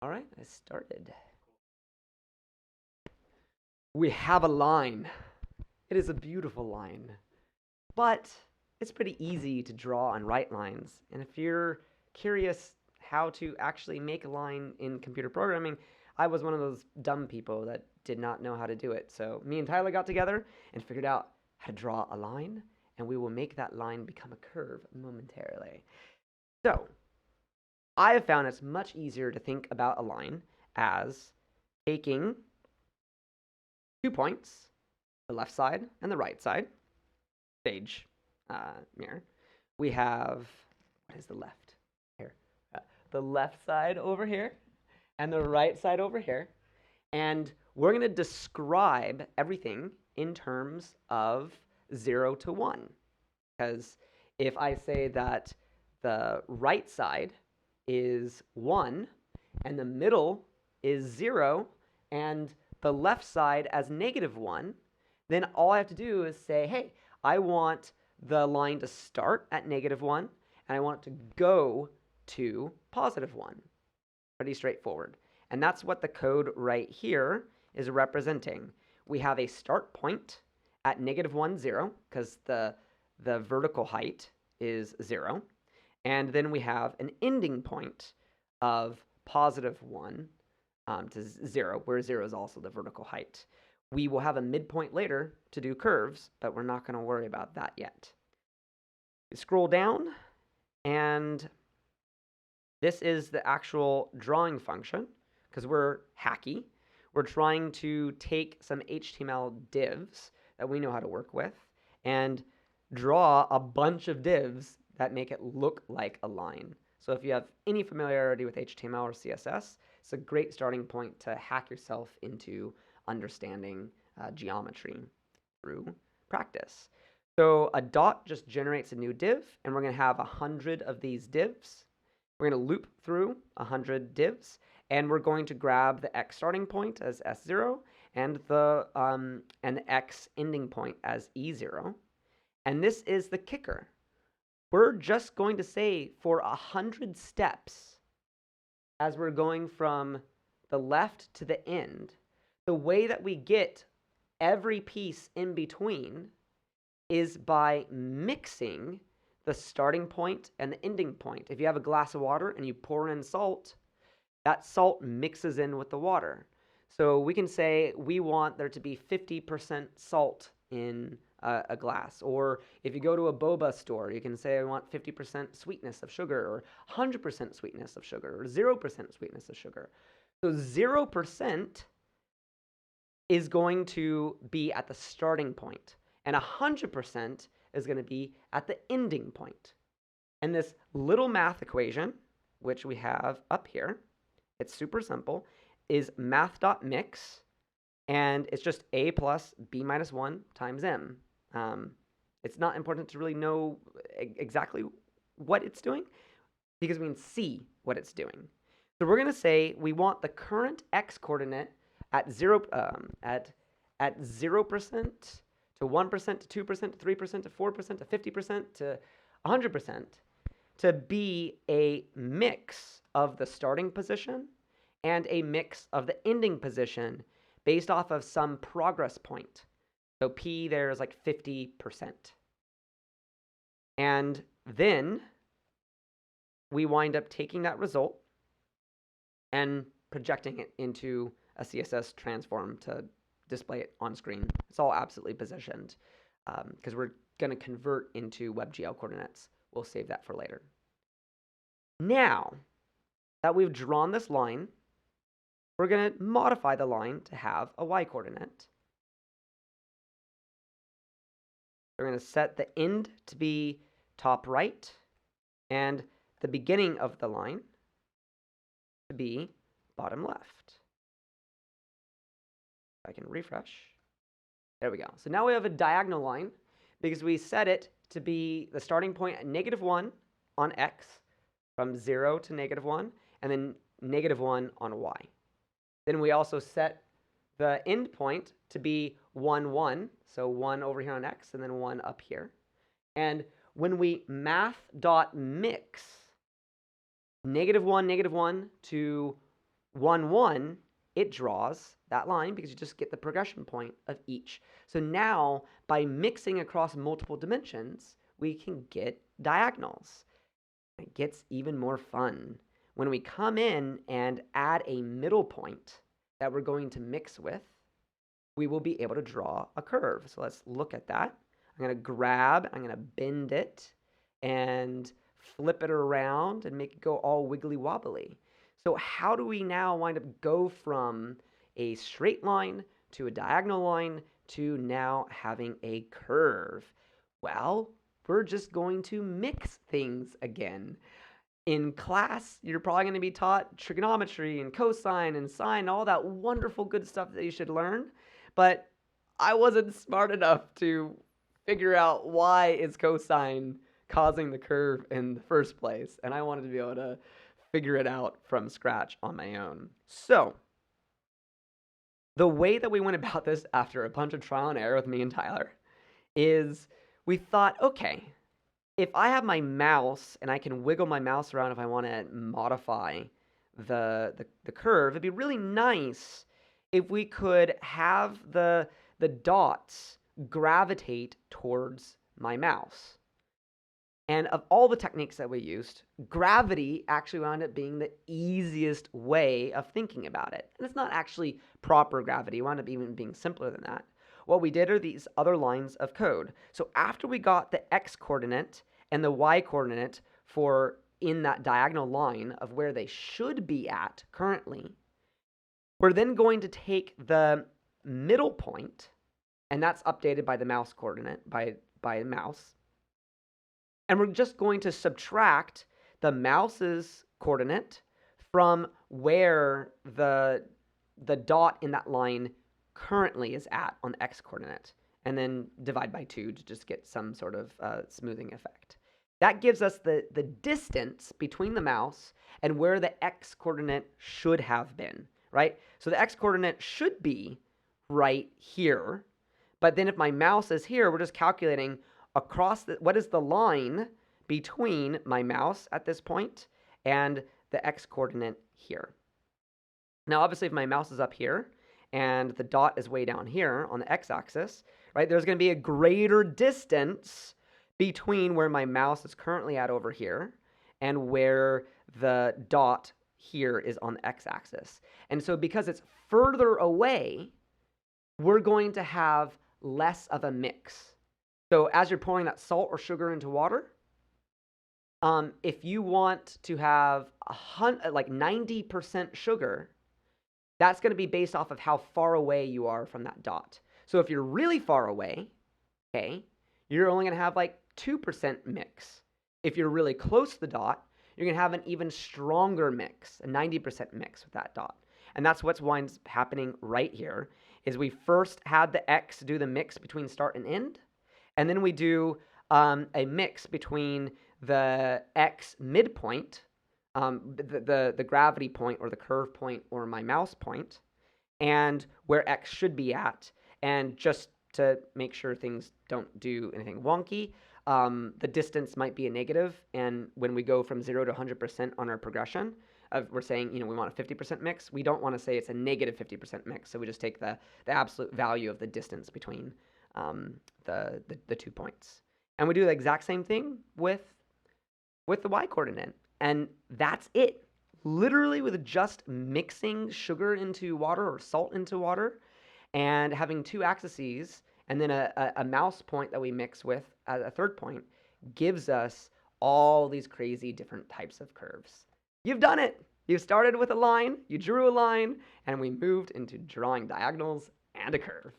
All right, I started. We have a line. It is a beautiful line, but it's pretty easy to draw and write lines. And if you're curious how to actually make a line in computer programming, I was one of those dumb people that did not know how to do it. So me and Tyler got together and figured out how to draw a line, and we will make that line become a curve momentarily. So I have found it's much easier to think about a line as taking 2 points, the left side and the right side, stage mirror. We have, what is the left? Here. The left side over here and the right side over here. And we're going to describe everything in terms of 0 to 1. Because if I say that the right side is 1 and the middle is 0 and the left side as -1, then all I have to do is say, hey, I want the line to start at -1 and I want it to go to +1. Pretty straightforward. And that's what the code right here is representing. We have a start point at -1, 0, because the vertical height is 0. And then we have an ending point of +1 to 0, where 0 is also the vertical height. We will have a midpoint later to do curves, but we're not going to worry about that yet. We scroll down, and this is the actual drawing function, because we're hacky. We're trying to take some HTML divs that we know how to work with and draw a bunch of divs that make it look like a line. So if you have any familiarity with HTML or CSS, it's a great starting point to hack yourself into understanding geometry through practice. So a dot just generates a new div, and we're going to have 100 of these divs. We're going to loop through 100 divs, and we're going to grab the x starting point as s0 and the x ending point as e0. And this is the kicker. We're just going to say for 100 steps, as we're going from the left to the end, the way that we get every piece in between is by mixing the starting point and the ending point. If you have a glass of water and you pour in salt, that salt mixes in with the water. So we can say we want there to be 50% salt in a glass. Or if you go to a boba store, you can say I want 50% sweetness of sugar, or 100% sweetness of sugar, or 0% sweetness of sugar. So 0% is going to be at the starting point, and 100% is going to be at the ending point. And this little math equation, which we have up here, it's super simple, is math.mix, and it's just a plus b minus 1 times m. It's not important to really know exactly what it's doing, because we can see what it's doing. So we're going to say we want the current x coordinate at 0, at 0% to 1% to 2% to 3% to 4% to 50% to 100% to be a mix of the starting position and a mix of the ending position based off of some progress point. So P there is like 50%. And then we wind up taking that result and projecting it into a CSS transform to display it on screen. It's all absolutely positioned because we're going to convert into WebGL coordinates. We'll save that for later. Now that we've drawn this line, we're going to modify the line to have a y coordinate. We're going to set the end to be top right and the beginning of the line to be bottom left. I can refresh. There we go. So now we have a diagonal line because we set it to be the starting point at -1 on x from 0 to -1, and then -1 on y. Then we also set the end point to be 1, 1, so 1 over here on x and then 1 up here. And when we math.mix -1, -1 to 1, 1, it draws that line because you just get the progression point of each. So now, by mixing across multiple dimensions, we can get diagonals. It gets even more fun when we come in and add a middle point that we're going to mix with. We will be able to draw a curve. So let's look at that. I'm going to bend it and flip it around and make it go all wiggly wobbly. So how do we now wind up go from a straight line to a diagonal line to now having a curve? Well, we're just going to mix things again. In class, you're probably going to be taught trigonometry and cosine and sine, all that wonderful good stuff that you should learn. But I wasn't smart enough to figure out why is cosine causing the curve in the first place. And I wanted to be able to figure it out from scratch on my own. So the way that we went about this after a bunch of trial and error with me and Tyler is we thought, okay, if I have my mouse and I can wiggle my mouse around if I want to modify the curve, it'd be really nice if we could have the dots gravitate towards my mouse. And of all the techniques that we used, gravity actually wound up being the easiest way of thinking about it. And it's not actually proper gravity. It wound up even being simpler than that. What we did are these other lines of code. So after we got the x coordinate and the y coordinate for in that diagonal line of where they should be at currently, we're then going to take the middle point, and that's updated by the mouse coordinate, by mouse. And we're just going to subtract the mouse's coordinate from where the dot in that line currently is at on the x coordinate, and then divide by 2 to just get some sort of smoothing effect. That gives us the distance between the mouse and where the x coordinate should have been, right? So the x coordinate should be right here, but then if my mouse is here, we're just calculating across what is the line between my mouse at this point and the x coordinate here. Now, obviously, if my mouse is up here and the dot is way down here on the x-axis, right, there's going to be a greater distance between where my mouse is currently at over here and where the dot here is on the x-axis. And so because it's further away, we're going to have less of a mix. So as you're pouring that salt or sugar into water, if you want to have like 90% sugar, that's going to be based off of how far away you are from that dot. So if you're really far away, okay, you're only going to have like 2% mix. If you're really close to the dot, you're going to have an even stronger mix, a 90% mix with that dot. And that's what's winds happening right here, is we first had the x do the mix between start and end, and then we do a mix between the x midpoint, the gravity point or the curve point or my mouse point, and where x should be at. And just to make sure things don't do anything wonky, the distance might be a negative. And when we go from 0 to 100% on our progression, we're saying, we want a 50% mix. We don't want to say it's a negative 50% mix. So we just take the absolute value of the distance between the 2 points. And we do the exact same thing with the y coordinate. And that's it. Literally with just mixing sugar into water or salt into water and having 2 axes and then a mouse point that we mix with as a third point gives us all these crazy different types of curves. You've done it. You started with a line, you drew a line, and we moved into drawing diagonals and a curve.